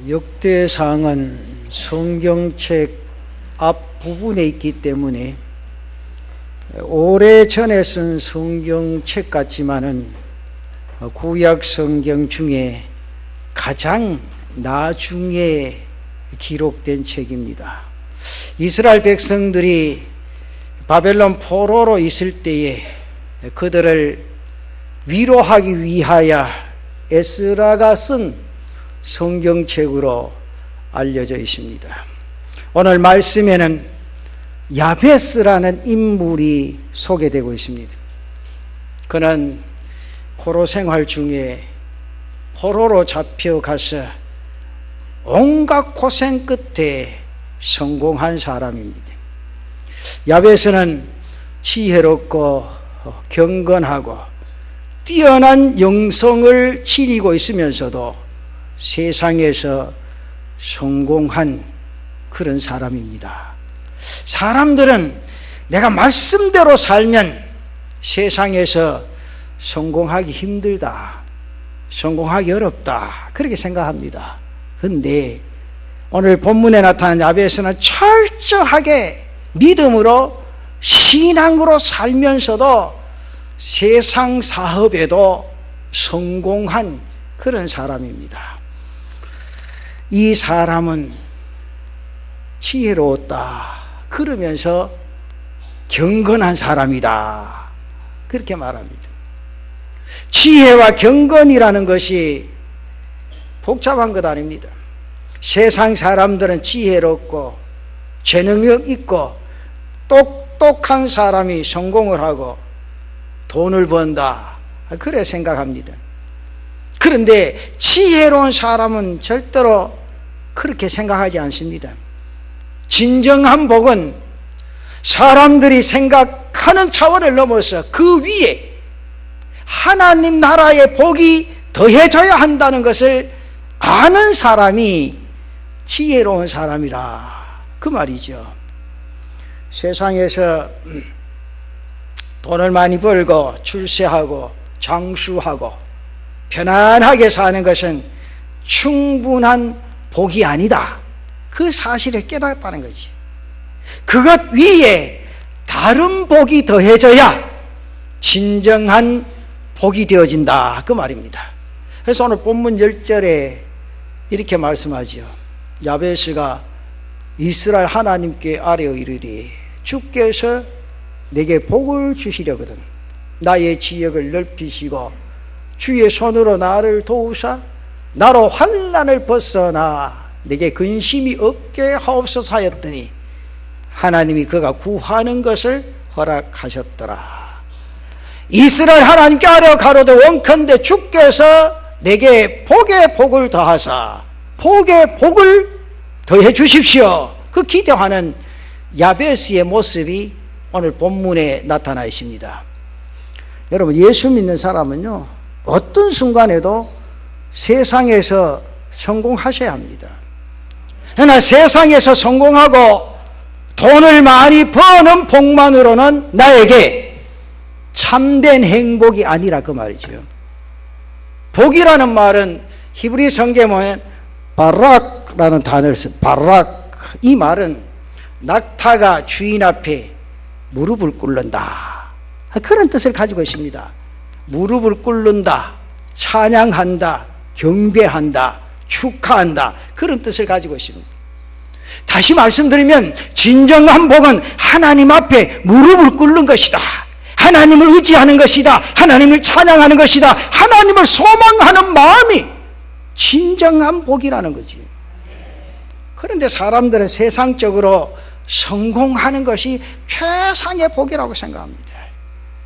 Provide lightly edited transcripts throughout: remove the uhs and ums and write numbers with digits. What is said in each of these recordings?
역대상은 성경책 앞부분에 있기 때문에 오래전에 쓴 성경책 같지만은 구약 성경 중에 가장 나중에 기록된 책입니다. 이스라엘 백성들이 바벨론 포로로 있을 때에 그들을 위로하기 위하여 에스라가 쓴 성경책으로 알려져 있습니다. 오늘 말씀에는 야베스라는 인물이 소개되고 있습니다. 그는 포로 생활 중에 포로로 잡혀가서 온갖 고생 끝에 성공한 사람입니다. 야베스는 지혜롭고 경건하고 뛰어난 영성을 지니고 있으면서도 세상에서 성공한 그런 사람입니다. 사람들은 내가 말씀대로 살면 세상에서 성공하기 힘들다, 성공하기 어렵다, 그렇게 생각합니다. 그런데 오늘 본문에 나타난 야베스는 철저하게 믿음으로 신앙으로 살면서도 세상 사업에도 성공한 그런 사람입니다. 이 사람은 지혜로웠다 그러면서 경건한 사람이다 그렇게 말합니다. 지혜와 경건이라는 것이 복잡한 것 아닙니다. 세상 사람들은 지혜롭고 재능력 있고 똑똑한 사람이 성공을 하고 돈을 번다 그래 생각합니다. 그런데 지혜로운 사람은 절대로 그렇게 생각하지 않습니다. 진정한 복은 사람들이 생각하는 차원을 넘어서 그 위에 하나님 나라의 복이 더해져야 한다는 것을 아는 사람이 지혜로운 사람이라 그 말이죠. 세상에서 돈을 많이 벌고 출세하고 장수하고 편안하게 사는 것은 충분한 복이 아니다. 그 사실을 깨닫다는 거지. 그것 위에 다른 복이 더해져야 진정한 복이 되어진다 그 말입니다. 그래서 오늘 본문 10절에 이렇게 말씀하죠. 야베스가 이스라엘 하나님께 아뢰어 이르되 주께서 내게 복을 주시려거든 나의 지역을 넓히시고 주의 손으로 나를 도우사 나로 환난을 벗어나 내게 근심이 없게 하옵소서 하였더니 하나님이 그가 구하는 것을 허락하셨더라. 이스라엘 하나님께 아뢰어 가로되 원컨대 주께서 내게 복의 복을 더하사 복의 복을 더해 주십시오. 그 기도하는 야베스의 모습이 오늘 본문에 나타나 있습니다. 여러분, 예수 믿는 사람은요 어떤 순간에도 세상에서 성공하셔야 합니다. 그러나 세상에서 성공하고 돈을 많이 버는 복만으로는 나에게 참된 행복이 아니라 그 말이죠. 복이라는 말은 히브리 성경에 보면 바락라는 단어를 써요. 바락. 이 말은 낙타가 주인 앞에 무릎을 꿇는다 그런 뜻을 가지고 있습니다. 무릎을 꿇는다, 찬양한다, 경배한다, 축하한다 그런 뜻을 가지고 있습니다. 다시 말씀드리면 진정한 복은 하나님 앞에 무릎을 꿇는 것이다. 하나님을 의지하는 것이다. 하나님을 찬양하는 것이다. 하나님을 소망하는 마음이 진정한 복이라는 거지. 그런데 사람들은 세상적으로 성공하는 것이 최상의 복이라고 생각합니다.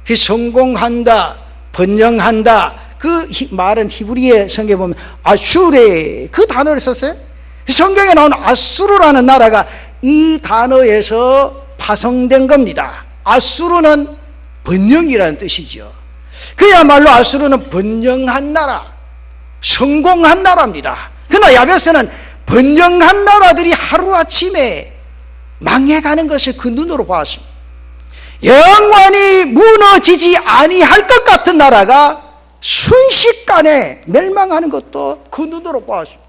그 성공한다, 번영한다 그 말은 히브리의 성경에 보면 아수레 그 단어를 썼어요. 성경에 나오는 아수르라는 나라가 이 단어에서 파생된 겁니다. 아수르는 번영이라는 뜻이죠. 그야말로 아수르는 번영한 나라, 성공한 나라입니다. 그러나 야베스는 번영한 나라들이 하루아침에 망해가는 것을 그 눈으로 보았습니다. 영원히 무너지지 아니할 것 같은 나라가 순식간에 멸망하는 것도 그 눈으로 보았습니다.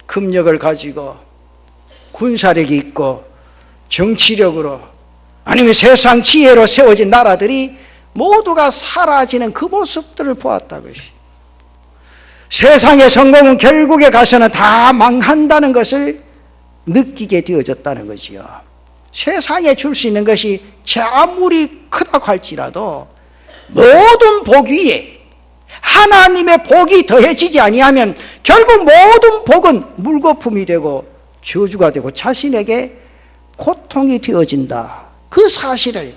금력을 가지고 군사력이 있고 정치력으로 아니면 세상 지혜로 세워진 나라들이 모두가 사라지는 그 모습들을 보았다 것이. 세상의 성공은 결국에 가서는 다 망한다는 것을 느끼게 되어졌다는 거지요. 세상에 줄 수 있는 것이 아무리 크다고 할지라도 모든 복 위에 하나님의 복이 더해지지 아니하면 결국 모든 복은 물거품이 되고 저주가 되고 자신에게 고통이 되어진다. 그 사실을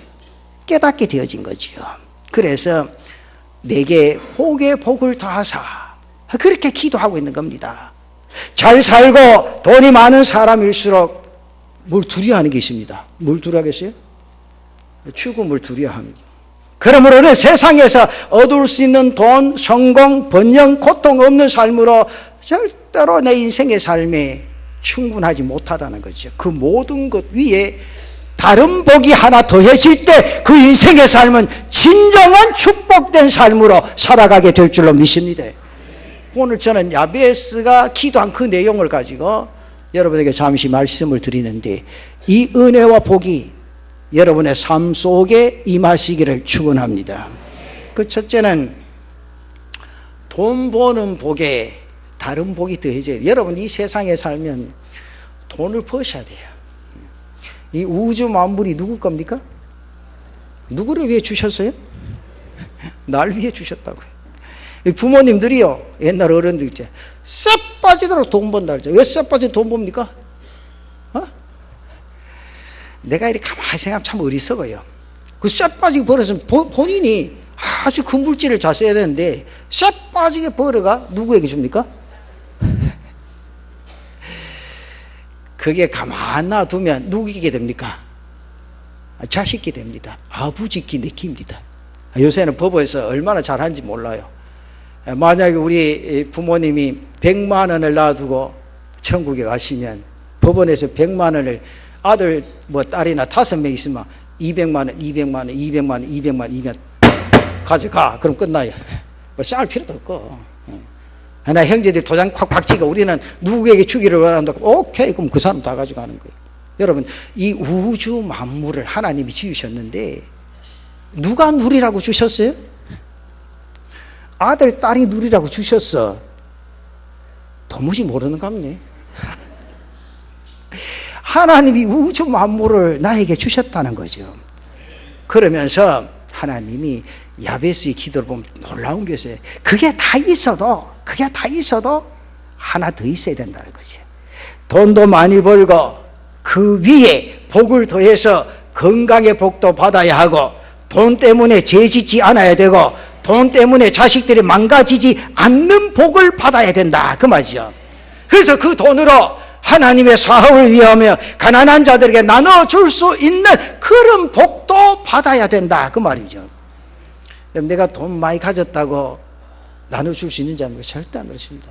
깨닫게 되어진 거지요. 그래서 내게 복에 복을 더하사 그렇게 기도하고 있는 겁니다. 잘 살고 돈이 많은 사람일수록 뭘 두려워하는 게 있습니다. 뭘 두려워하겠어요? 죽음을 두려워합니다. 그러므로는 세상에서 얻을 수 있는 돈, 성공, 번영, 고통 없는 삶으로 절대로 내 인생의 삶에 충분하지 못하다는 거죠. 그 모든 것 위에 다른 복이 하나 더해질 때 그 인생의 삶은 진정한 축복된 삶으로 살아가게 될 줄로 믿습니다. 오늘 저는 야베스가 기도한 그 내용을 가지고 여러분에게 잠시 말씀을 드리는데, 이 은혜와 복이 여러분의 삶 속에 임하시기를 축원합니다. 그 첫째는 돈 버는 복에 다른 복이 더해져요. 여러분 이 세상에 살면 돈을 버셔야 돼요. 이 우주 만물이 누구 겁니까? 누구를 위해 주셨어요? 날 위해 주셨다고요. 부모님들이요, 옛날 어른들 있죠, 쎄 빠지도록 돈 번다 그러죠. 왜 쎄 빠지도록 돈 봅니까? 내가 이렇게 가만히 생각하면 참 어리석어요. 그 쎄 빠지게 벌어서 본인이 아주 그 물질을 잘 써야 되는데 쎄 빠지게 벌어가 누구에게 줍니까? 그게 가만 놔두면 누구에게 됩니까? 자식이 됩니다. 아버지께 내킵니다. 요새는 법원에서 얼마나 잘하는지 몰라요. 만약에 우리 부모님이 100만 원을 놔두고 천국에 가시면 법원에서 100만 원을 아들 뭐 딸이나 5명 있으면 200만 원, 200만 원, 200만 원, 200만 원, 200만 원 가져가. 그럼 끝나요. 뭐 쌓을 필요도 없고. 나 형제들이 도장 콱 박치고 우리는 누구에게 주기를 원한다고, 오케이, 그럼 그 사람 다 가져가는 거예요. 여러분, 이 우주 만물을 하나님이 지으셨는데 누가 누리라고 주셨어요? 아들, 딸이 누리라고 주셨어. 도무지 모르는 갑네. 하나님이 우주 만물을 나에게 주셨다는 거죠. 그러면서 하나님이 야베스의 기도를 보면 놀라운 게 있어요. 그게 다 있어도 하나 더 있어야 된다는 거죠. 돈도 많이 벌고 그 위에 복을 더해서 건강의 복도 받아야 하고, 돈 때문에 죄 짓지 않아야 되고, 돈 때문에 자식들이 망가지지 않는 복을 받아야 된다, 그 말이죠. 그래서 그 돈으로 하나님의 사업을 위하며 가난한 자들에게 나눠줄 수 있는 그런 복도 받아야 된다, 그 말이죠. 내가 돈 많이 가졌다고 나눠줄 수 있는지 아닙니까? 절대 안 그렇습니다.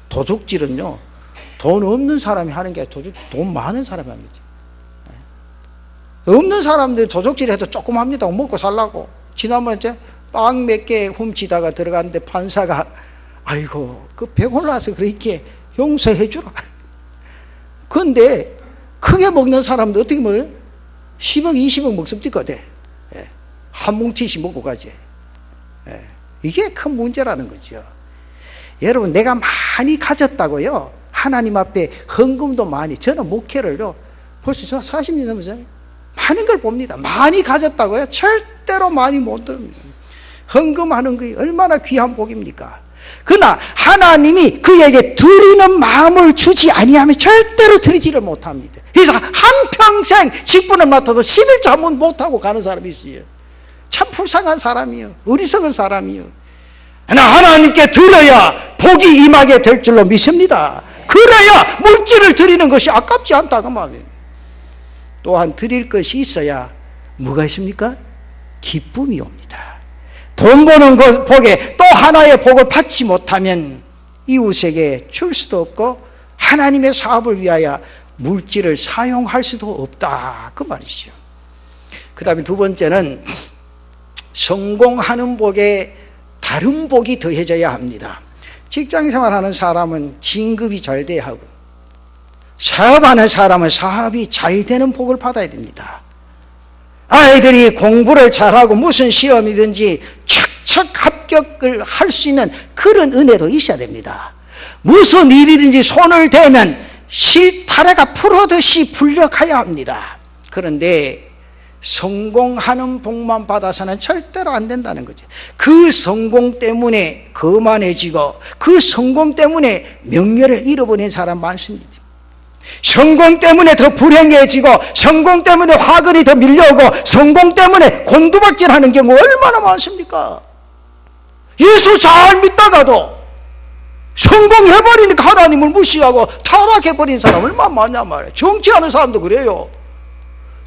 도둑질은요, 돈 없는 사람이 하는 게 아니라 돈 많은 사람이 합니다. 없는 사람들 도둑질 해도 조금 합니다. 먹고 살라고. 지난번에 빵 몇 개 훔치다가 들어갔는데 판사가, 아이고 그 배골라서 그렇게 용서해 주라. 그런데 크게 먹는 사람도 어떻게 먹어요? 10억 20억 먹습니까? 한 뭉치씩 먹고 가지. 이게 큰 문제라는 거죠. 여러분, 내가 많이 가졌다고요, 하나님 앞에 헌금도 많이, 저는 목회를요 벌써 저 40년 넘었어요. 많은 걸 봅니다. 많이 가졌다고요? 절대로 많이 못 들습니다. 헌금하는 게 얼마나 귀한 복입니까? 그러나 하나님이 그에게 드리는 마음을 주지 아니하면 절대로 드리지를 못합니다. 그래서 한평생 직분을 맡아도 10일 잠은 못하고 가는 사람이 있어요. 참 불쌍한 사람이요, 어리석은 사람이요. 하나님께 드려야 복이 임하게 될 줄로 믿습니다. 그래야 물질을 드리는 것이 아깝지 않다, 그 말이에요. 또한 드릴 것이 있어야 뭐가 있습니까? 기쁨이 옵니다. 돈 버는 것 복에 또 하나의 복을 받지 못하면 이웃에게 줄 수도 없고 하나님의 사업을 위하여 물질을 사용할 수도 없다, 그 말이죠. 그 다음에 두 번째는 성공하는 복에 다른 복이 더해져야 합니다. 직장생활하는 사람은 진급이 잘 돼야 하고, 사업하는 사람은 사업이 잘 되는 복을 받아야 됩니다. 아이들이 공부를 잘하고 무슨 시험이든지 척척 합격을 할 수 있는 그런 은혜도 있어야 됩니다. 무슨 일이든지 손을 대면 실타래가 풀어듯이 풀려가야 합니다. 그런데 성공하는 복만 받아서는 절대로 안 된다는 거죠. 그 성공 때문에 거만해지고 그 성공 때문에 명예를 잃어버린 사람 많습니다. 성공 때문에 더 불행해지고 성공 때문에 화근이 더 밀려오고 성공 때문에 곤두박질하는 경우 얼마나 많습니까? 예수 잘 믿다가도 성공해버리니까 하나님을 무시하고 타락해버린 사람 얼마나 많냐 말이에요. 정치하는 사람도 그래요.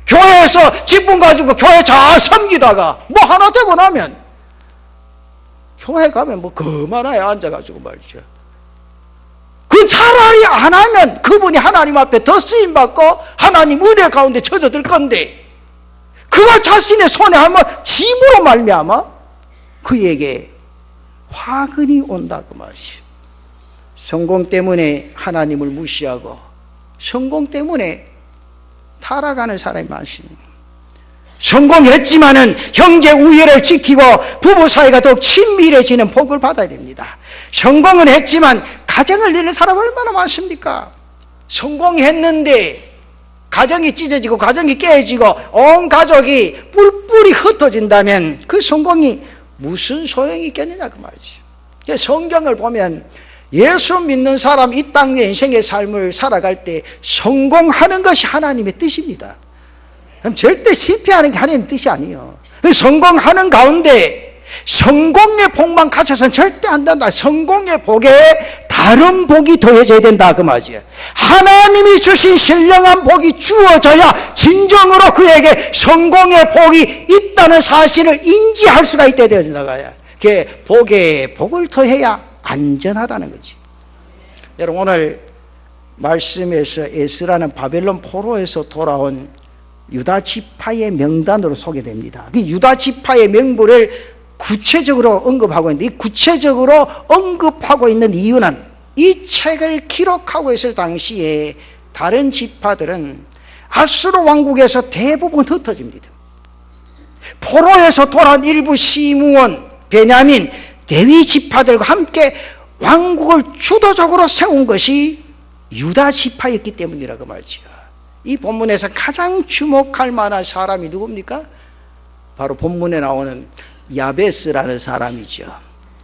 교회에서 직분 가지고 교회 잘 섬기다가 뭐 하나 되고 나면 교회 가면 뭐 그만하게 앉아가지고 말이죠. 그 차라리 안 하면 그분이 하나님 앞에 더 쓰임받고 하나님 은혜 가운데 젖어들 건데 그가 자신의 손에 하면 짐으로 말미암아 그에게 화근이 온다고 말이죠. 성공 때문에 하나님을 무시하고 성공 때문에 타락하는 사람이 많습니다. 성공했지만은 형제 우애를 지키고 부부 사이가 더욱 친밀해지는 복을 받아야 됩니다. 성공은 했지만 가정을 잃는 사람 얼마나 많습니까? 성공했는데 가정이 찢어지고 가정이 깨지고 온 가족이 뿔뿔이 흩어진다면 그 성공이 무슨 소용이 있겠느냐 그 말이죠. 성경을 보면 예수 믿는 사람 이 땅의 인생의 삶을 살아갈 때 성공하는 것이 하나님의 뜻입니다. 절대 실패하는 게 하나님의 뜻이 아니에요. 성공하는 가운데 성공의 복만 가져서는 절대 안 된다. 성공의 복에 다른 복이 더해져야 된다 그 말이에요. 하나님이 주신 신령한 복이 주어져야 진정으로 그에게 성공의 복이 있다는 사실을 인지할 수가 있게 되어진다. 그게 복에 복을 더해야 안전하다는 거지. 여러분 오늘 말씀에서 에스라는 바벨론 포로에서 돌아온 유다 지파의 명단으로 소개됩니다. 이 유다 지파의 명부를 구체적으로 언급하고 있는데 이 구체적으로 언급하고 있는 이유는 이 책을 기록하고 있을 당시에 다른 지파들은 아수르 왕국에서 대부분 흩어집니다. 포로에서 돌아온 일부 시므온, 베냐민, 레위 지파들과 함께 왕국을 주도적으로 세운 것이 유다 지파였기 때문이라고 말이죠. 이 본문에서 가장 주목할 만한 사람이 누굽니까? 바로 본문에 나오는 야베스라는 사람이죠.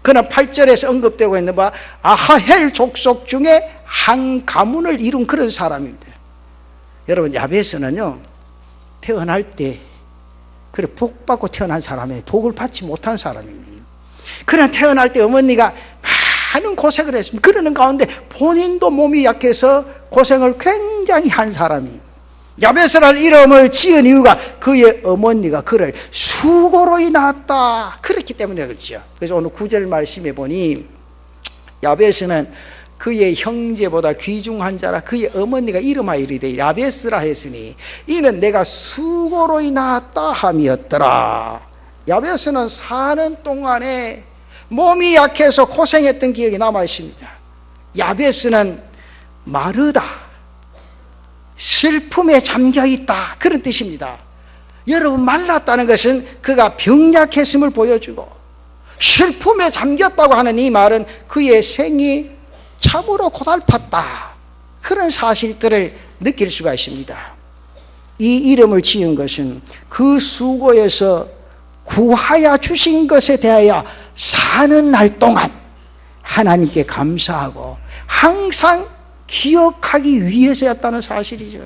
그는 8절에서 언급되고 있는 바 아하헬 족속 중에 한 가문을 이룬 그런 사람입니다. 여러분 야베스는요 태어날 때 그래 복 받고 태어난 사람이에요. 복을 받지 못한 사람입니다. 그러나 태어날 때 어머니가 많은 고생을 했습니다. 그러는 가운데 본인도 몸이 약해서 고생을 굉장히 한 사람입니다. 야베스라는 이름을 지은 이유가 그의 어머니가 그를 수고로 낳았다 그렇기 때문에 그렇죠. 그래서 오늘 9절 말씀해 보니 야베스는 그의 형제보다 귀중한 자라 그의 어머니가 이름하여 이르되 야베스라 했으니 이는 내가 수고로 낳았다 함이었더라. 야베스는 사는 동안에 몸이 약해서 고생했던 기억이 남아 있습니다. 야베스는 마르다, 슬픔에 잠겨있다 그런 뜻입니다. 여러분 말랐다는 것은 그가 병약했음을 보여주고 슬픔에 잠겼다고 하는 이 말은 그의 생이 참으로 고달팠다 그런 사실들을 느낄 수가 있습니다. 이 이름을 지은 것은 그 수고에서 구하여 주신 것에 대하여 사는 날 동안 하나님께 감사하고 항상 기억하기 위해서였다는 사실이죠.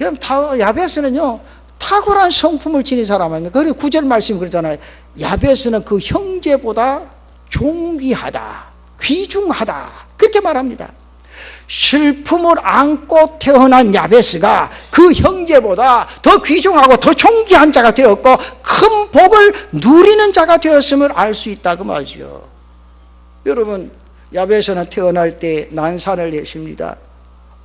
여러분 야베스는요 탁월한 성품을 지닌 사람 아닙니까? 그리고 9절 말씀이 그러잖아요. 야베스는 그 형제보다 존귀하다, 귀중하다 그렇게 말합니다. 슬픔을 안고 태어난 야베스가 그 형제보다 더 귀중하고 더 존귀한 자가 되었고 큰 복을 누리는 자가 되었음을 알 수 있다고 말이죠. 여러분 야베스는 태어날 때 난산을 했습니다.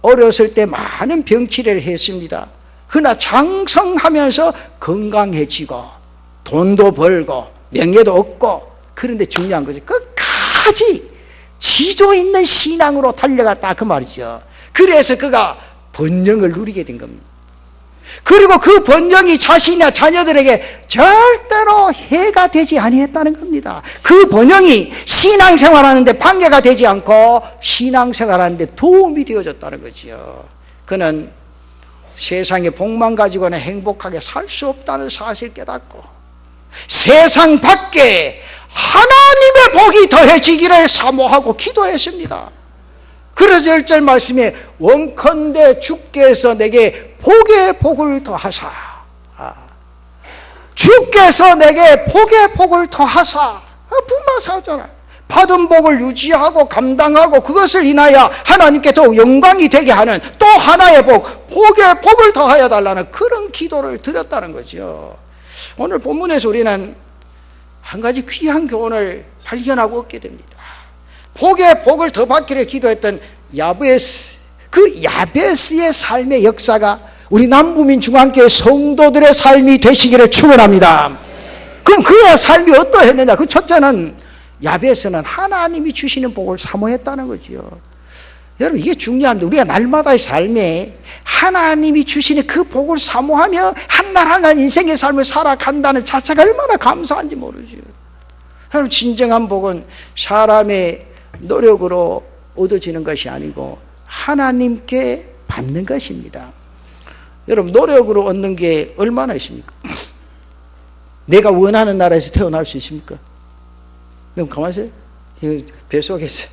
어렸을 때 많은 병치레를 했습니다. 그러나 장성하면서 건강해지고 돈도 벌고 명예도 얻고 그런데 중요한 것이 끝까지 지조 있는 신앙으로 달려갔다 그 말이죠. 그래서 그가 번영을 누리게 된 겁니다. 그리고 그 번영이 자신이나 자녀들에게 절대로 해가 되지 아니했다는 겁니다. 그 번영이 신앙생활하는데 방해가 되지 않고 신앙생활하는데 도움이 되어졌다는 거지요. 그는 세상의 복만 가지고는 행복하게 살 수 없다는 사실을 깨닫고 세상 밖에 하나님의 복이 더해지기를 사모하고 기도했습니다. 그래서 1절 말씀에 원컨대 주께서 내게 복의 복을 더하사, 주께서 내게 복의 복을 더하사, 분마사잖아. 받은 복을 유지하고 감당하고 그것을 인하여 하나님께 더욱 영광이 되게 하는 또 하나의 복, 복의 복을 더하여 달라는 그런 기도를 드렸다는 거죠. 오늘 본문에서 우리는 한 가지 귀한 교훈을 발견하고 얻게 됩니다. 복의 복을 더 받기를 기도했던 야베스, 그 야베스의 삶의 역사가 우리 남부민 중앙교회 성도들의 삶이 되시기를 축원합니다. 그럼 그의 삶이 어떠했느냐? 그 첫째는 야베스는 하나님이 주시는 복을 사모했다는 거지요. 여러분, 이게 중요합니다. 우리가 날마다의 삶에 하나님이 주시는 그 복을 사모하며 한날 한날 인생의 삶을 살아간다는 자체가 얼마나 감사한지 모르죠. 여러분, 진정한 복은 사람의 노력으로 얻어지는 것이 아니고 하나님께 받는 것입니다. 여러분, 노력으로 얻는 게 얼마나 있습니까? 내가 원하는 나라에서 태어날 수 있습니까? 그럼 가만히 있어요. 뱃속에서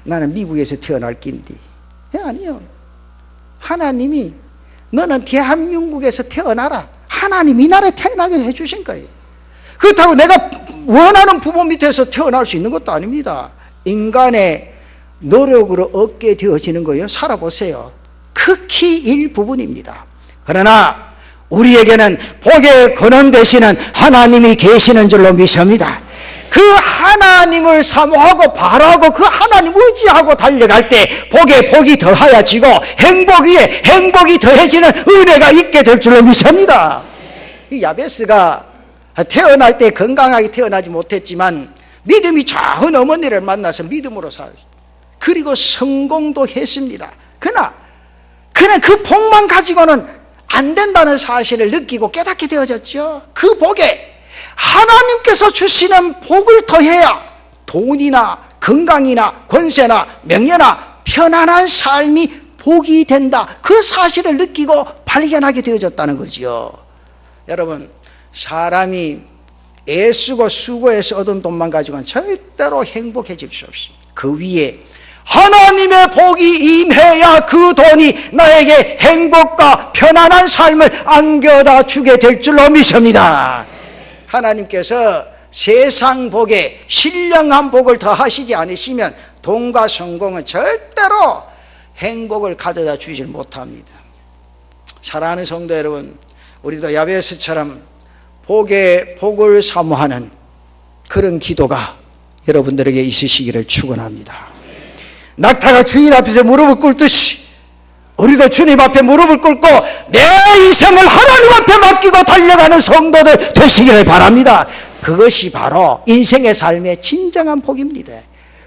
나는 미국에서 태어날 낀디. 아니요. 하나님이 너는 대한민국에서 태어나라. 하나님 이 나라에 태어나게 해주신 거예요. 그렇다고 내가 원하는 부모 밑에서 태어날 수 있는 것도 아닙니다. 인간의 노력으로 얻게 되어지는 거예요. 살아보세요. 극히 일부분입니다. 그러나 우리에게는 복의 근원 되시는 하나님이 계시는 줄로 믿습니다. 그 하나님을 사모하고 바라고 그 하나님 의지하고 달려갈 때 복에 복이 더하여지고 행복 위에 행복이 더해지는 은혜가 있게 될 줄로 믿습니다. 이 야베스가 태어날 때 건강하게 태어나지 못했지만 믿음이 좋은 어머니를 만나서 믿음으로 살았어요. 그리고 성공도 했습니다. 그러나 그 복만 가지고는 안 된다는 사실을 느끼고 깨닫게 되어졌죠. 그 복에 하나님께서 주시는 복을 더해야 돈이나 건강이나 권세나 명예나 편안한 삶이 복이 된다. 그 사실을 느끼고 발견하게 되어졌다는 거지요. 여러분, 사람이 애쓰고 수고해서 얻은 돈만 가지고는 절대로 행복해질 수 없습니다. 그 위에 하나님의 복이 임해야 그 돈이 나에게 행복과 편안한 삶을 안겨다 주게 될 줄로 믿습니다. 하나님께서 세상 복에 신령한 복을 더하시지 않으시면 돈과 성공은 절대로 행복을 가져다 주질 못합니다. 사랑하는 성도 여러분, 우리도 야베스처럼 복의 복을 사모하는 그런 기도가 여러분들에게 있으시기를 축원합니다. 낙타가 주인 앞에서 무릎을 꿇듯이 우리도 주님 앞에 무릎을 꿇고 내 인생을 하나님 앞에 맡기고 달려가는 성도들 되시기를 바랍니다. 그것이 바로 인생의 삶의 진정한 복입니다.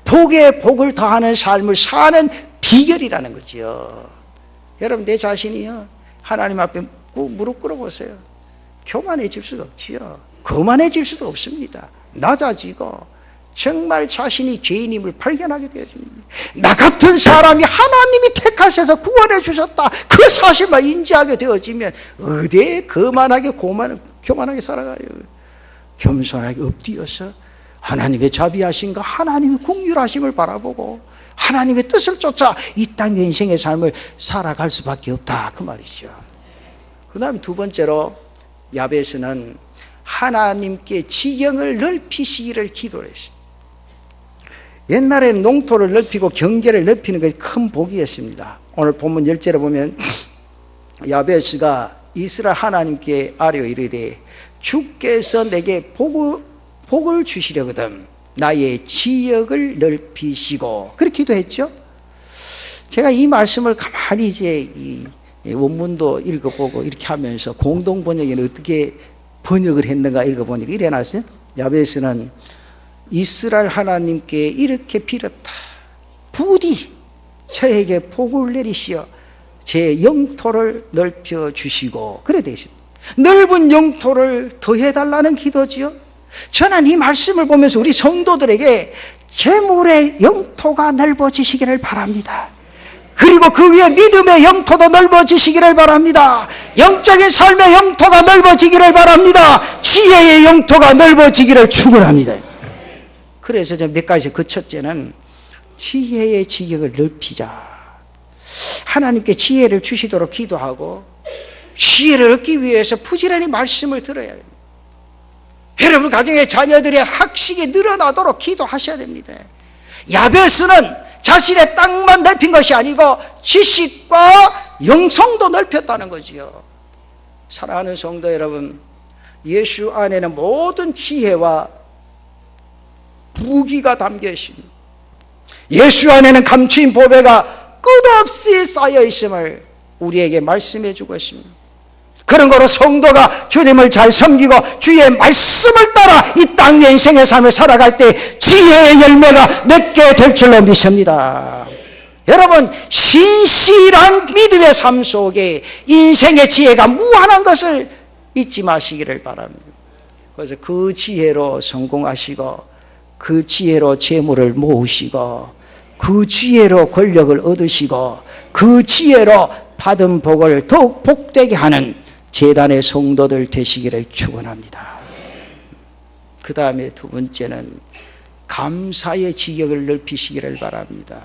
복에 복을 더하는 삶을 사는 비결이라는 거지요. 여러분, 내 자신이요, 하나님 앞에 무릎 꿇어보세요. 교만해질 수가 없지요. 거만해질 수도 없습니다. 낮아지고 정말 자신이 죄인임을 발견하게 되어집니다. 나 같은 사람이 하나님이 택하셔서 구원해 주셨다, 그 사실만 인지하게 되어지면 어디에 거만하게 교만하게 살아가요. 겸손하게 엎드려서 하나님의 자비하심과 하나님의 긍휼하심을 바라보고 하나님의 뜻을 쫓아 이 땅의 인생의 삶을 살아갈 수밖에 없다, 그 말이죠. 그 다음에 두 번째로 야베스는 하나님께 지경을 넓히시기를 기도를 했습니다. 옛날에 농토를 넓히고 경계를 넓히는 것이 큰 복이었습니다. 오늘 본문 10절에 보면 야베스가 이스라엘 하나님께 아뢰어 이르되 주께서 내게 복을 주시려거든 나의 지역을 넓히시고, 그렇게 기도했죠. 제가 이 말씀을 가만히 이제 이 원문도 읽어보고 이렇게 하면서 공동 번역에는 어떻게 번역을 했는가 읽어보니까 이래 놨어요. 야베스는 이스라엘 하나님께 이렇게 빌었다. 부디 저에게 복을 내리시어 제 영토를 넓혀 주시고, 그래 되십니다. 넓은 영토를 더해달라는 기도지요. 저는 이 말씀을 보면서 우리 성도들에게 재물의 영토가 넓어지시기를 바랍니다. 그리고 그 위에 믿음의 영토도 넓어지시기를 바랍니다. 영적인 삶의 영토가 넓어지기를 바랍니다. 지혜의 영토가 넓어지기를 축원합니다. 그래서 저 몇 가지, 그 첫째는 지혜의 지경을 넓히자. 하나님께 지혜를 주시도록 기도하고 지혜를 얻기 위해서 부지런히 말씀을 들어야 됩니다. 여러분 가정의 자녀들의 학식이 늘어나도록 기도하셔야 됩니다. 야베스는 자신의 땅만 넓힌 것이 아니고 지식과 영성도 넓혔다는 거지요. 사랑하는 성도 여러분, 예수 안에는 모든 지혜와 부귀가 담겨 있습니다. 예수 안에는 감추인 보배가 끝없이 쌓여 있음을 우리에게 말씀해 주고 있습니다. 그런 거로 성도가 주님을 잘 섬기고 주의 말씀을 따라 이 땅 위의 인생의 삶을 살아갈 때 지혜의 열매가 맺게 될 줄로 믿습니다. 여러분, 신실한 믿음의 삶 속에 인생의 지혜가 무한한 것을 잊지 마시기를 바랍니다. 그래서 그 지혜로 성공하시고, 그 지혜로 재물을 모으시고, 그 지혜로 권력을 얻으시고, 그 지혜로 받은 복을 더욱 복되게 하는 제단의 성도들 되시기를 축원합니다. 그 다음에 두 번째는 감사의 지경을 넓히시기를 바랍니다.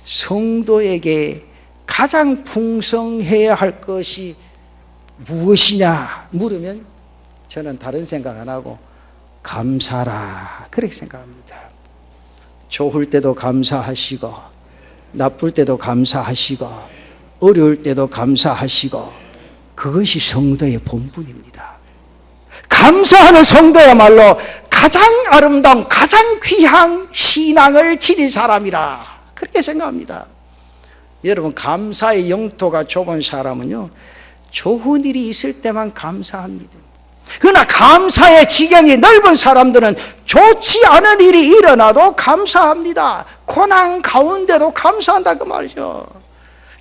성도에게 가장 풍성해야 할 것이 무엇이냐 물으면 저는 다른 생각 안 하고 감사라 그렇게 생각합니다. 좋을 때도 감사하시고, 나쁠 때도 감사하시고, 어려울 때도 감사하시고, 그것이 성도의 본분입니다. 감사하는 성도야말로 가장 아름다운, 가장 귀한 신앙을 지닌 사람이라 그렇게 생각합니다. 여러분, 감사의 영토가 좁은 사람은요, 좋은 일이 있을 때만 감사합니다. 그러나 감사의 지경이 넓은 사람들은 좋지 않은 일이 일어나도 감사합니다. 고난 가운데도 감사한다 그 말이죠.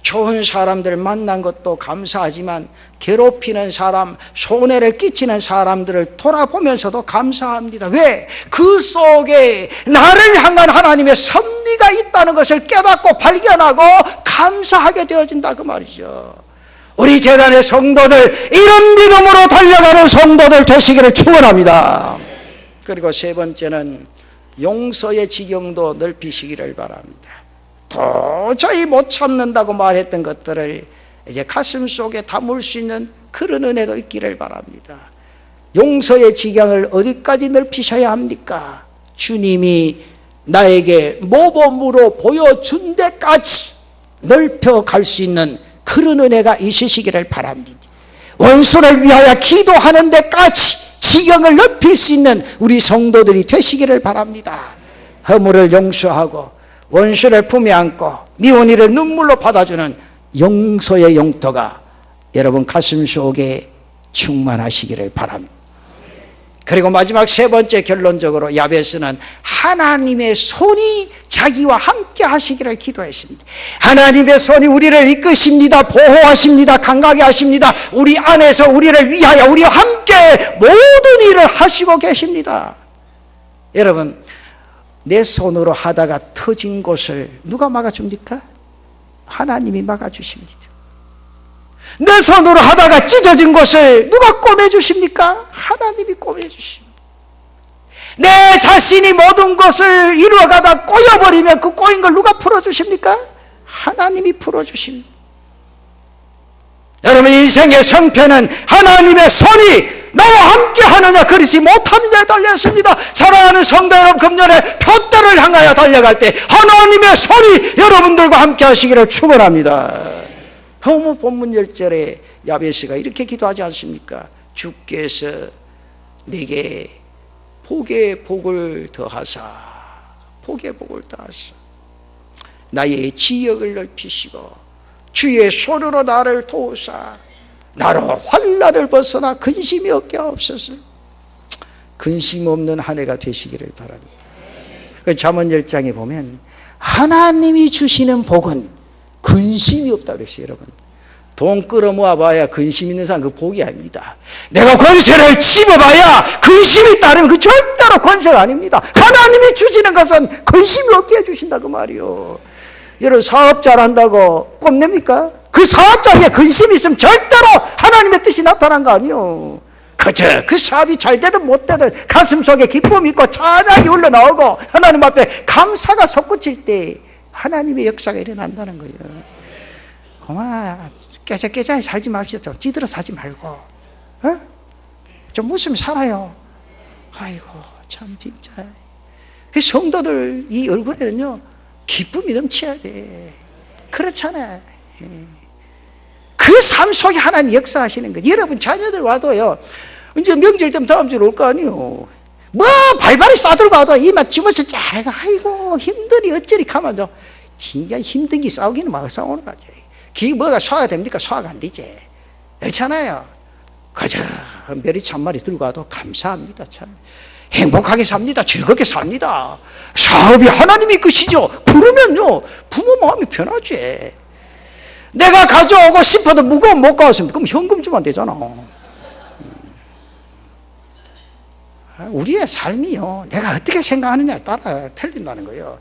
좋은 사람들 만난 것도 감사하지만 괴롭히는 사람, 손해를 끼치는 사람들을 돌아보면서도 감사합니다. 왜? 그 속에 나를 향한 하나님의 섭리가 있다는 것을 깨닫고 발견하고 감사하게 되어진다 그 말이죠. 우리 재단의 성도들, 이런 믿음으로 달려가는 성도들 되시기를 축원합니다. 그리고 세 번째는 용서의 지경도 넓히시기를 바랍니다. 도저히 못 참는다고 말했던 것들을 이제 가슴 속에 담을 수 있는 그런 은혜도 있기를 바랍니다. 용서의 지경을 어디까지 넓히셔야 합니까? 주님이 나에게 모범으로 보여준 데까지 넓혀갈 수 있는 그런 은혜가 있으시기를 바랍니다. 원수를 위하여 기도하는 데까지 지경을 넓힐 수 있는 우리 성도들이 되시기를 바랍니다. 허물을 용서하고 원수를 품에 안고 미운 이를 눈물로 받아주는 용서의 영토가 여러분 가슴 속에 충만하시기를 바랍니다. 그리고 마지막 세 번째, 결론적으로 야베스는 하나님의 손이 자기와 함께 하시기를 기도했습니다. 하나님의 손이 우리를 이끄십니다. 보호하십니다. 강하게 하십니다. 우리 안에서 우리를 위하여 우리와 함께 모든 일을 하시고 계십니다. 여러분, 내 손으로 하다가 터진 곳을 누가 막아줍니까? 하나님이 막아주십니다. 내 손으로 하다가 찢어진 것을 누가 꼬매주십니까? 하나님이 꼬매주십니다. 내 자신이 모든 것을 이루어가다 꼬여버리면 그 꼬인 걸 누가 풀어주십니까? 하나님이 풀어주십니다. 여러분, 인생의 성패는 하나님의 손이 나와 함께 하느냐 그렇지 못하느냐에 달렸습니다. 사랑하는 성도 여러분, 금년에 표대를 향하여 달려갈 때 하나님의 손이 여러분들과 함께 하시기를 축원합니다. 너무 본문 1절에 야베스가 이렇게 기도하지 않습니까? 주께서 내게 복의 복을 더하사, 복의 복을 더하사 나의 지역을 넓히시고 주의 손으로 나를 도우사 나로 환난을 벗어나 근심이 없게 하옵소서. 근심 없는 한 해가 되시기를 바랍니다. 잠언 10장에 보면 하나님이 주시는 복은 근심이 없다 그랬어요. 여러분, 돈 끌어모아 봐야 근심 있는 사람 그 복이 아닙니다. 내가 권세를 집어봐야 근심이 따르면 그 절대로 권세가 아닙니다. 하나님이 주시는 것은 근심이 없게 해주신다 그 말이요. 여러분, 사업 잘한다고 뽐냅니까? 그 사업장에 근심이 있으면 절대로 하나님의 뜻이 나타난 거 아니요. 그저 그 사업이 잘 되든 못 되든 가슴속에 기쁨이 있고 찬양이 흘러나오고 하나님 앞에 감사가 솟구칠 때 하나님의 역사가 일어난다는 거예요. 그만 깨작깨작하게 살지 맙시다. 좀 찌들어 사지 말고, 어? 좀 웃으면 살아요. 아이고 참 진짜. 성도들 이 얼굴에는요 기쁨이 넘쳐야 돼. 그렇잖아. 그 삶 속에 하나님 역사하시는 거예요. 여러분 자녀들 와도요, 이제 명절 때면 다음 주에 올 거 아니에요. 뭐 발발이 싸들고 와도 이만 주무서 잘 아이고 힘드니 어쩌리 가만도 진짜 힘든 게 싸우기는 막 싸우는 거지. 기 뭐가 소화가 됩니까? 소화가 안 되지. 그렇잖아요. 그저 한별이 참말이 들고 와도 감사합니다. 참 행복하게 삽니다. 즐겁게 삽니다. 사업이 하나님이 끝이죠. 그러면요 부모 마음이 편하지. 내가 가져오고 싶어도 무거운 못 가왔습니다. 그럼 현금 주면 되잖아. 우리의 삶이요 내가 어떻게 생각하느냐에 따라 틀린다는 거예요.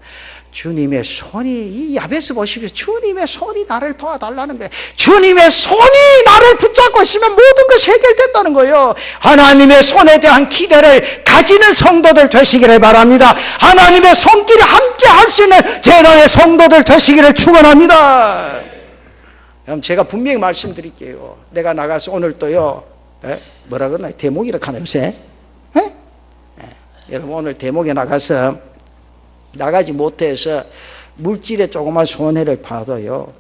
주님의 손이, 이 야베스 보십시오. 주님의 손이 나를 도와달라는 거예요. 주님의 손이 나를 붙잡고 있으면 모든 것이 해결된다는 거예요. 하나님의 손에 대한 기대를 가지는 성도들 되시기를 바랍니다. 하나님의 손길이 함께 할 수 있는 제자의 성도들 되시기를 축원합니다. 그럼 제가 분명히 말씀드릴게요. 내가 나가서 오늘 또요, 뭐라 그러나 대목이라 하나 요새, 여러분 오늘 대목에 나가서 나가지 못해서 물질에 조그만 손해를 봐도요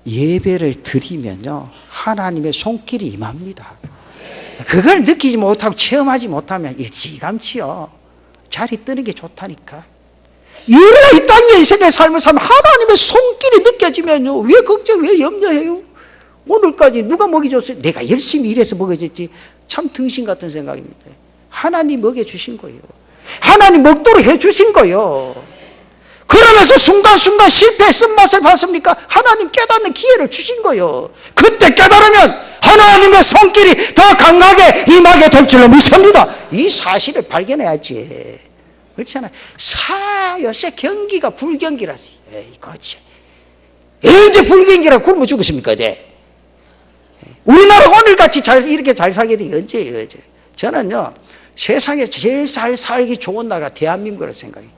예배를 드리면요 하나님의 손길이 임합니다. 그걸 느끼지 못하고 체험하지 못하면 일찌감치요 자리 뜨는 게 좋다니까. 우리가 이 땅에 이 세계에 삶을 살면 하나님의 손길이 느껴지면요 왜 걱정, 왜 염려해요? 오늘까지 누가 먹여줬어요? 내가 열심히 일해서 먹여줬지. 참 등신 같은 생각입니다. 하나님 먹여주신 거예요. 하나님 먹도록 해주신 거예요. 그러면서 순간순간 실패의 쓴맛을 봤습니까? 하나님 깨닫는 기회를 주신 거예요. 그때 깨달으면 하나님의 손길이 더 강하게 임하게 될 줄로 믿습니다. 이 사실을 발견해야지. 그렇잖아요. 요새 경기가 불경기라서. 에이, 그렇지. 언제 불경기라고 굶어 죽었습니까? 네. 우리나라가 오늘같이 이렇게 잘 살게 된 게 언제예요? 저는요 세상에 제일 잘 살기 좋은 나라가 대한민국이라고 생각해요.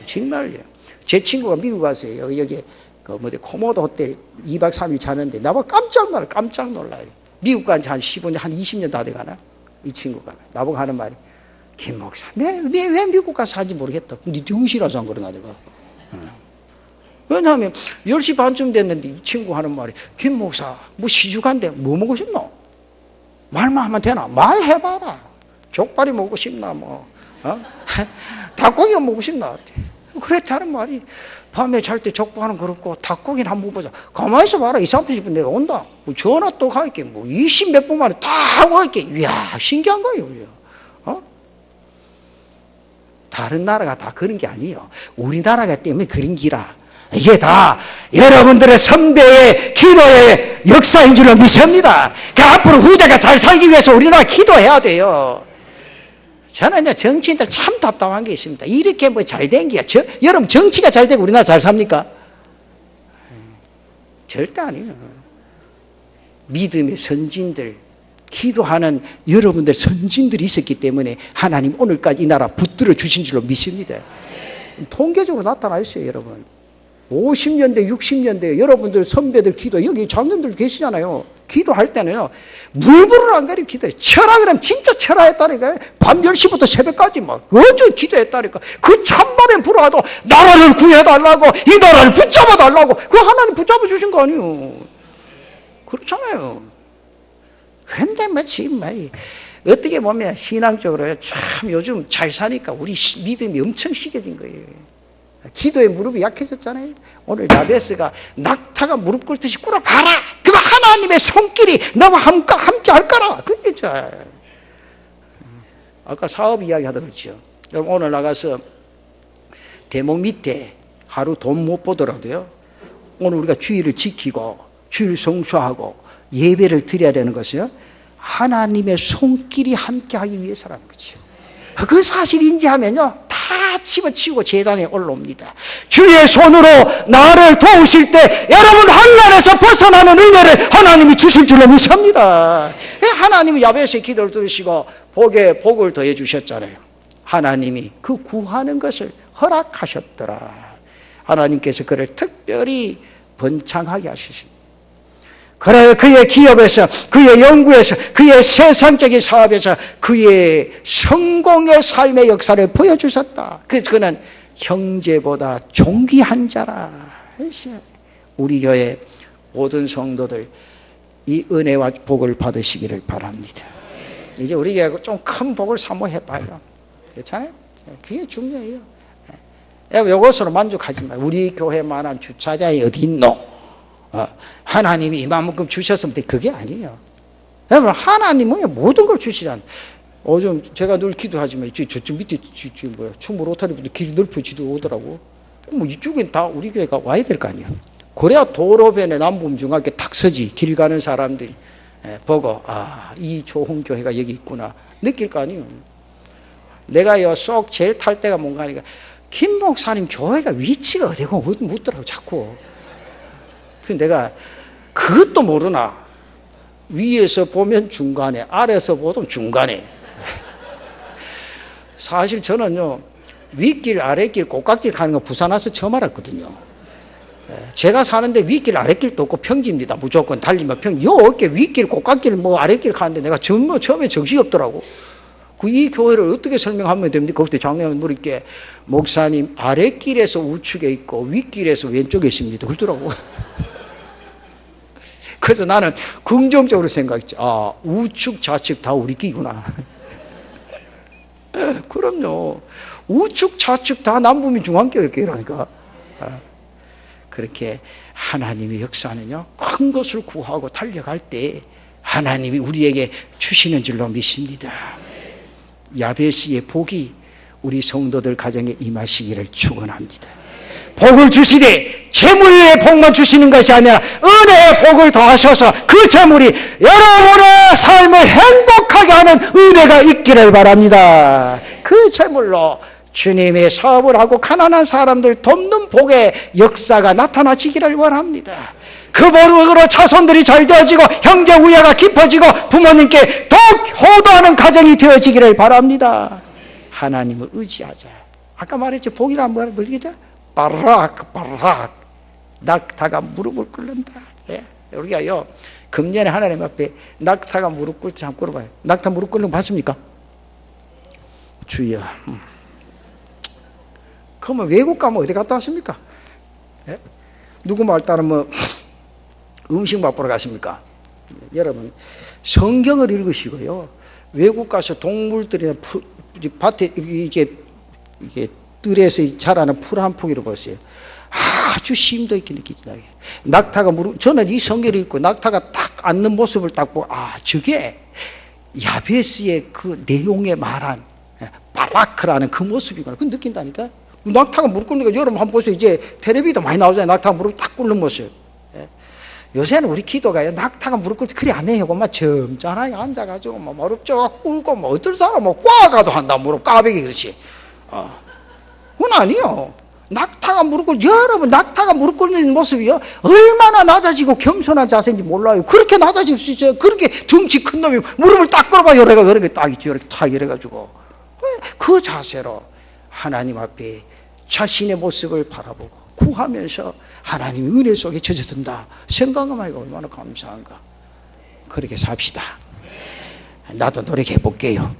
정말요. 제 친구가 미국 갔어요. 여기 코모도 호텔 2박 3일 자는데 나보고 깜짝 놀라요. 미국 간 지 한 15년, 한 20년 다 돼가나? 이 친구가 나보고 하는 말이, 김 목사, 왜 미국 가서 사는지 모르겠다. 근데 정신이라서 안 그러나 내가. 왜냐하면 10시 반쯤 됐는데 이 친구 하는 말이, 김 목사 뭐 시주간데 뭐 먹고 싶노? 말만 하면 되나? 말해봐라. 족발이 먹고 싶나 뭐 닭고기가 먹고 싶나? 그랬다는 말이. 밤에 잘 때 족발은 그렇고 닭고기는 한번 보자. 가만히 있어봐라. 2, 30분 내가 온다. 뭐 전화 또 갈게. 뭐 20몇 분 만에 다 하고 갈게. 이야 신기한 거예요. 다른 나라가 다 그런 게 아니에요. 우리나라가 때문에 그런 기라. 이게 다 여러분들의 선배의 기도의 역사인 줄로 믿습니다. 그 앞으로 후대가 잘 살기 위해서 우리나라 기도해야 돼요. 저는 이제 정치인들 참 답답한 게 있습니다. 이렇게 뭐 잘 된 게, 여러분 정치가 잘 되고 우리나라 잘 삽니까? 절대 아니에요. 믿음의 선진들, 기도하는 여러분들 선진들이 있었기 때문에 하나님 오늘까지 이 나라 붙들어 주신 줄로 믿습니다. 통계적으로 나타나 있어요, 여러분. 50년대, 60년대 여러분들 선배들 기도, 여기 장년들 계시잖아요. 기도할 때는요, 물불을 안 가리고 기도해요. 철학이라면 진짜 철학했다니까요. 밤 10시부터 새벽까지 막 어제 기도했다니까. 그 찬바람에 불어와도 나라를 구해달라고, 이 나라를 붙잡아달라고. 그 하나님 붙잡아 주신 거 아니에요. 그렇잖아요. 그런데 뭐 지금 어떻게 보면 신앙적으로 참 요즘 잘 사니까 우리 믿음이 엄청 식어진 거예요. 기도의 무릎이 약해졌잖아요. 오늘 야베스가 낙타가 무릎 꿇듯이 꿇어봐라. 그럼 하나님의 손길이 너와 함께 할 거라. 그게 아까 사업 이야기 하다 그랬죠. 여러분 오늘 나가서 대목 밑에 하루 돈 못 보더라도요, 오늘 우리가 주일을 지키고 주일 성수하고 예배를 드려야 되는 것이요, 하나님의 손길이 함께하기 위해서라는 거죠. 그 사실 인지하면요, 다 집어치우고 제단에 올라옵니다. 주의 손으로 나를 도우실 때 여러분 환난에서 벗어나는 은혜를 하나님이 주실 줄로 믿습니다. 하나님이 야베스의 기도를 들으시고 복에 복을 더해 주셨잖아요. 하나님이 그 구하는 것을 허락하셨더라. 하나님께서 그를 특별히 번창하게 하셨습니다. 그래, 그의 기업에서, 그의 연구에서, 그의 세상적인 사업에서 그의 성공의 삶의 역사를 보여주셨다. 그래서 그는 형제보다 존귀한 자라. 우리 교회 모든 성도들 이 은혜와 복을 받으시기를 바랍니다. 이제 우리 교회 좀 큰 복을 사모해봐요. 그렇잖아요? 그게 중요해요. 이것으로 만족하지 마요. 우리 교회만한 주차장이 어디 있노? 하나님이 이만큼 주셨으면 돼. 그게 아니에요. 여러분, 하나님은 모든 걸 주시잖아요. 좀 제가 늘 기도하지만 저쪽 밑에 충무 로타리부터 길이 넓어지도 오더라고. 그럼 이쪽엔 다 우리 교회가 와야 될 거 아니에요. 그래야 도로변에 남북중하게 탁 서지. 길 가는 사람들이 보고 이 좋은 교회가 여기 있구나 느낄 거 아니에요. 내가요 쏙 제일 탈 때가 뭔가 하니까 김 목사님 교회가 위치가 어디고 묻더라고 자꾸. 그래서 내가 그것도 모르나, 위에서 보면 중간에, 아래에서 보면 중간에. 사실 저는요 윗길 아랫길 꼭각길 가는 거 부산 와서 처음 알았거든요. 제가 사는데 윗길 아랫길도 없고 평지입니다. 무조건 달리면 평지. 어깨 윗길 꼭각길 뭐 아랫길 가는데 내가 처음에 정신이 없더라고. 이 교회를 어떻게 설명하면 됩니까? 그때 장로님 물을게, 목사님 아랫길에서 우측에 있고 윗길에서 왼쪽에 있습니다. 그러더라고. 그래서 나는 긍정적으로 생각했죠. 우측 좌측 다 우리 끼구나. 그럼요. 우측 좌측 다 남북민 중앙교회라니까. 그렇게 하나님의 역사는요 큰 것을 구하고 달려갈 때 하나님이 우리에게 주시는 줄로 믿습니다. 야베스의 복이 우리 성도들 가정에 임하시기를 축원합니다. 복을 주시되 재물의 복만 주시는 것이 아니라 은혜의 복을 더하셔서 그 재물이 여러분의 삶을 행복하게 하는 은혜가 있기를 바랍니다. 그 재물로 주님의 사업을 하고 가난한 사람들 돕는 복의 역사가 나타나시기를 원합니다. 그 복으로 자손들이 잘 되어지고 형제 우애가 깊어지고 부모님께 더욱 효도하는 가정이 되어지기를 바랍니다. 하나님을 의지하자. 아까 말했죠. 복이란 뭐라 그러죠? 바락 낙타가 무릎을 꿇는다. 우리가요 금년에 하나님 앞에 낙타가 무릎 꿇지 한번 꿇어봐요. 낙타 무릎 꿇는 거 봤습니까? 주여. 그러면 외국 가면 어디 갔다 왔습니까? 누구 말 따르면 음식 맛보러 가십니까? 여러분 성경을 읽으시고요 외국 가서 동물들이나 밭에 이게 뜰에서 자라는 풀 한 포기를 보세요. 아주 심도 있게 느끼죠. 낙타가 저는 이 성경을 읽고 낙타가 딱 앉는 모습을 딱 보고 저게 야베스의 그 내용에 말한 바라크라는 그 모습이구나. 그 느낀다니까. 낙타가 무릎 꿇는 거 여러분 한번 보세요. 이제 텔레비도 많이 나오잖아요. 낙타가 무릎 딱 꿇는 모습. 요새는 우리 기도가요 낙타가 무릎 꿇지 그리 안 해요. 막 점잖아요. 앉아가지고 막 무릎 쫙 꿇고 뭐 어떤 사람은 꽈가도 한다. 무릎 까베기 그렇지. 그건 아니요. 낙타가 무릎 꿇 여러분 낙타가 무릎 꿇는 모습이요 얼마나 낮아지고 겸손한 자세인지 몰라요. 그렇게 낮아질 수 있어요. 그렇게 덩치 큰 놈이 무릎을 딱 꿇어봐 이렇게 딱 있지. 이렇게 딱 이래가지고 그 자세로 하나님 앞에 자신의 모습을 바라보고 구하면서 하나님의 은혜 속에 젖어든다 생각하면 얼마나 감사한가. 그렇게 삽시다. 나도 노력해 볼게요.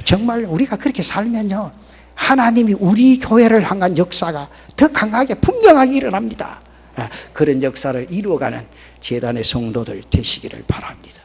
정말 우리가 그렇게 살면요 하나님이 우리 교회를 향한 역사가 더 강하게 분명하게 일어납니다. 그런 역사를 이루어가는 제단의 성도들 되시기를 바랍니다.